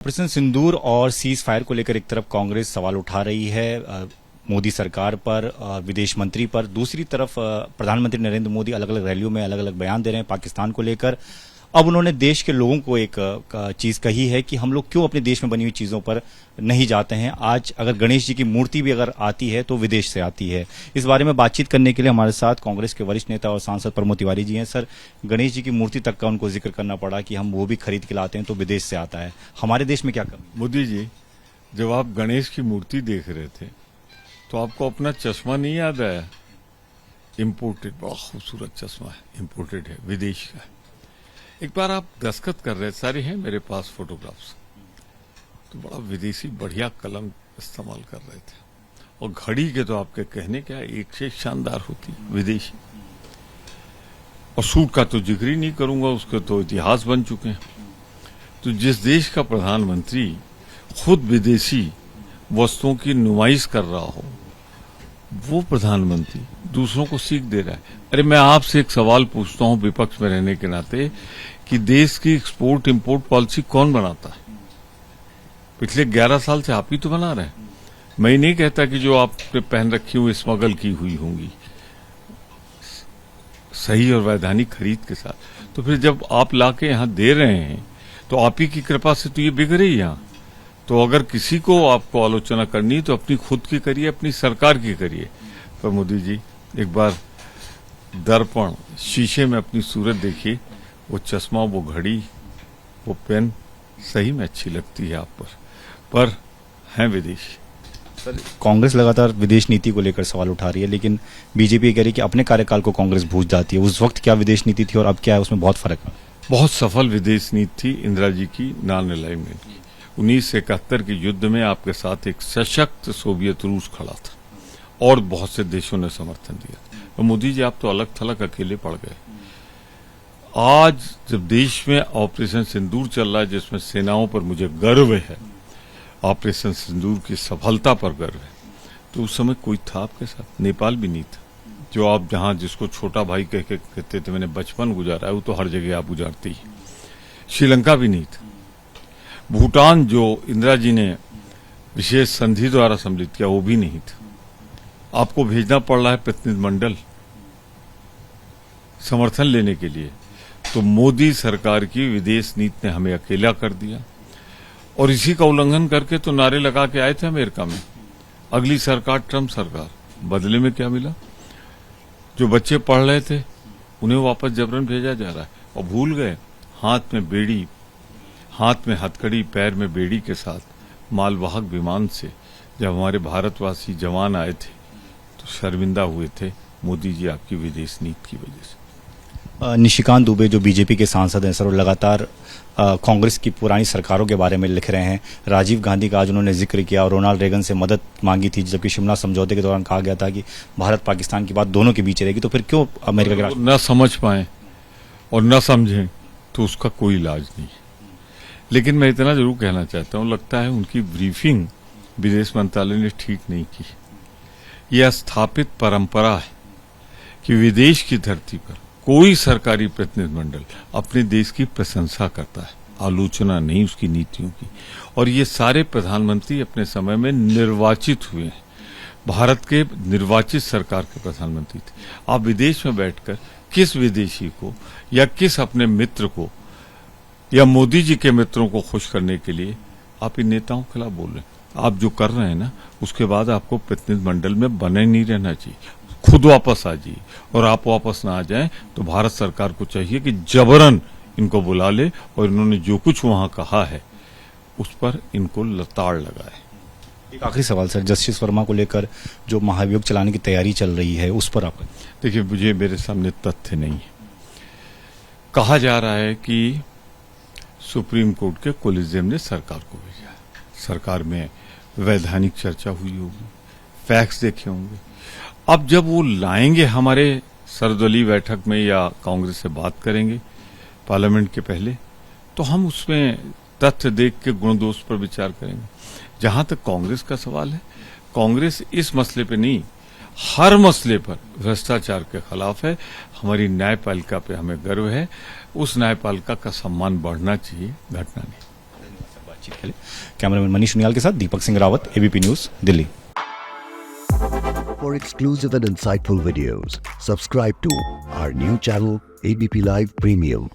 Operation सिंदूर और cease fire को लेकर एक तरफ कांग्रेस सवाल उठा रही है मोदी सरकार पर, विदेश मंत्री पर। दूसरी तरफ प्रधानमंत्री नरेंद्र मोदी अलग अलग रैलियों में अलग अलग बयान दे रहे हैं पाकिस्तान को लेकर। अब उन्होंने देश के लोगों को एक चीज कही है कि हम लोग क्यों अपने देश में बनी हुई चीजों पर नहीं जाते हैं। आज अगर गणेश जी की मूर्ति भी अगर आती है तो विदेश से आती है। इस बारे में बातचीत करने के लिए हमारे साथ कांग्रेस के वरिष्ठ नेता और सांसद प्रमोद तिवारी जी हैं। सर, गणेश जी की मूर्ति तक का उनको जिक्र करना पड़ा कि हम वो भी खरीद के लाते हैं तो विदेश से आता है। हमारे देश में क्या कमी? मोदी जी, जब आप गणेश की मूर्ति देख रहे थे तो आपको अपना चश्मा नहीं याद आया? इम्पोर्टेड, बड़ा खूबसूरत चश्मा है, इम्पोर्टेड है, विदेश का। एक बार आप दस्तखत कर रहे, सारे हैं मेरे पास फोटोग्राफ्स, तो बड़ा विदेशी बढ़िया कलम इस्तेमाल कर रहे थे। और घड़ी के तो आपके कहने क्या, एक से शानदार होती विदेशी। और सूट का तो जिक्र ही नहीं करूंगा, उसके तो इतिहास बन चुके हैं। तो जिस देश का प्रधानमंत्री खुद विदेशी वस्तुओं की नुमाइश कर रहा हो, वो प्रधानमंत्री दूसरों को सीख दे रहा है। अरे मैं आपसे एक सवाल पूछता हूं विपक्ष में रहने के नाते कि देश की एक्सपोर्ट इंपोर्ट पॉलिसी कौन बनाता है? पिछले 11 साल से आप ही तो बना रहे हैं। मैं नहीं कहता कि जो आपने पहन रखी हुई स्मगल की हुई होंगी, सही और वैधानिक खरीद के साथ। तो फिर जब आप लाके यहां दे रहे हैं तो आप ही की कृपा से तो ये बिक रही है यहां। तो अगर किसी को आपको आलोचना करनी तो अपनी खुद की करिए, अपनी सरकार की करिए। पर मोदी जी, एक बार दर्पण शीशे में अपनी सूरत देखिए। वो चश्मा, वो घड़ी, वो पेन सही में अच्छी लगती है आप पर हैं विदेशी। सर, कांग्रेस लगातार विदेश नीति को लेकर सवाल उठा रही है, लेकिन बीजेपी कह रही है कि अपने कार्यकाल को कांग्रेस भूल जाती है। उस वक्त क्या विदेश नीति थी और अब क्या है, उसमें बहुत फर्क है। बहुत सफल विदेश नीति थी इंदिरा जी की, नॉन अलाइनमेंट की। 1971 के युद्ध में आपके साथ एक सशक्त सोवियत रूस खड़ा था और बहुत से देशों ने समर्थन दिया। और मोदी जी, आप तो अलग थलग अकेले पड़ गए। आज जब देश में ऑपरेशन सिंदूर चल रहा है, जिसमें सेनाओं पर मुझे गर्व है, ऑपरेशन सिंदूर की सफलता पर गर्व है, तो उस समय कोई था आपके साथ? नेपाल भी नहीं था, जो आप जहां जिसको छोटा भाई कह के कहते थे, मैंने बचपन गुजारा है, वो तो हर जगह आप गुजारते ही। श्रीलंका भी नहीं था। भूटान, जो इंदिरा जी ने विशेष संधि द्वारा सम्मिलित किया, वो भी नहीं था। आपको भेजना पड़ रहा है प्रतिनिधिमंडल समर्थन लेने के लिए। तो मोदी सरकार की विदेश नीति ने हमें अकेला कर दिया और इसी का उल्लंघन करके तो नारे लगा के आए थे अमेरिका में, अगली सरकार ट्रंप सरकार। बदले में क्या मिला? जो बच्चे पढ़ रहे थे उन्हें वापस जबरन भेजा जा रहा है। और भूल गए, हाथ में बेड़ी, हाथ में हथकड़ी, पैर में बेड़ी के साथ मालवाहक विमान से जब हमारे भारतवासी जवान आए थे तो शर्मिंदा हुए थे मोदी जी आपकी विदेश नीति की वजह से। निशिकांत दुबे जो बीजेपी के सांसद हैं सर, वो लगातार कांग्रेस की पुरानी सरकारों के बारे में लिख रहे हैं। राजीव गांधी का आज उन्होंने जिक्र किया और रोनाल्ड रेगन से मदद मांगी थी, जबकि शिमला समझौते के दौरान कहा गया था कि भारत पाकिस्तान की बात दोनों के बीच रहेगी। तो फिर क्यों अमेरिका के न समझ पाए और न समझें तो उसका कोई इलाज नहीं है। लेकिन मैं इतना जरूर कहना चाहता हूं, लगता है उनकी ब्रीफिंग विदेश मंत्रालय ने ठीक नहीं की। यह स्थापित परंपरा है कि विदेश की धरती पर कोई सरकारी प्रतिनिधिमंडल अपने देश की प्रशंसा करता है, आलोचना नहीं उसकी नीतियों की। और ये सारे प्रधानमंत्री अपने समय में निर्वाचित हुए हैं, भारत के निर्वाचित सरकार के प्रधानमंत्री थे। आप विदेश में बैठकर किस विदेशी को या किस अपने मित्र को या मोदी जी के मित्रों को खुश करने के लिए आप इन नेताओं के खिलाफ बोल रहे हैं? आप जो कर रहे हैं ना, उसके बाद आपको प्रतिनिधिमंडल में बने नहीं रहना चाहिए, खुद वापस आ जाइए। और आप वापस ना आ जाएं तो भारत सरकार को चाहिए कि जबरन इनको बुला ले और इन्होंने जो कुछ वहां कहा है उस पर इनको लताड़ लगाए। एक आखिरी सवाल सर, जस्टिस वर्मा को लेकर जो महाभियोग चलाने की तैयारी चल रही है, उस पर आप? देखिए, मुझे मेरे सामने तथ्य नहीं है। कहा जा रहा है कि सुप्रीम कोर्ट के कोलिजियम ने सरकार को भेजा। सरकार में वैधानिक चर्चा हुई होगी, फैक्ट्स देखे होंगे। अब जब वो लाएंगे हमारे सर्वदलीय बैठक में या कांग्रेस से बात करेंगे पार्लियामेंट के पहले, तो हम उसमें तथ्य देख के गुण दोष पर विचार करेंगे। जहां तक कांग्रेस का सवाल है, कांग्रेस इस मसले पे नहीं, हर मसले पर भ्रष्टाचार के खिलाफ है। हमारी न्यायपालिका पे हमें गर्व है। उस न्यायपालिका का सम्मान बढ़ना चाहिए, घटना नहीं। बातचीत के लिए। कैमरामैन मनीष उनियाल के साथ Deepak Singh Rawat, ABP News, Delhi. For exclusive and insightful videos, subscribe to our new channel ABP Live Premium.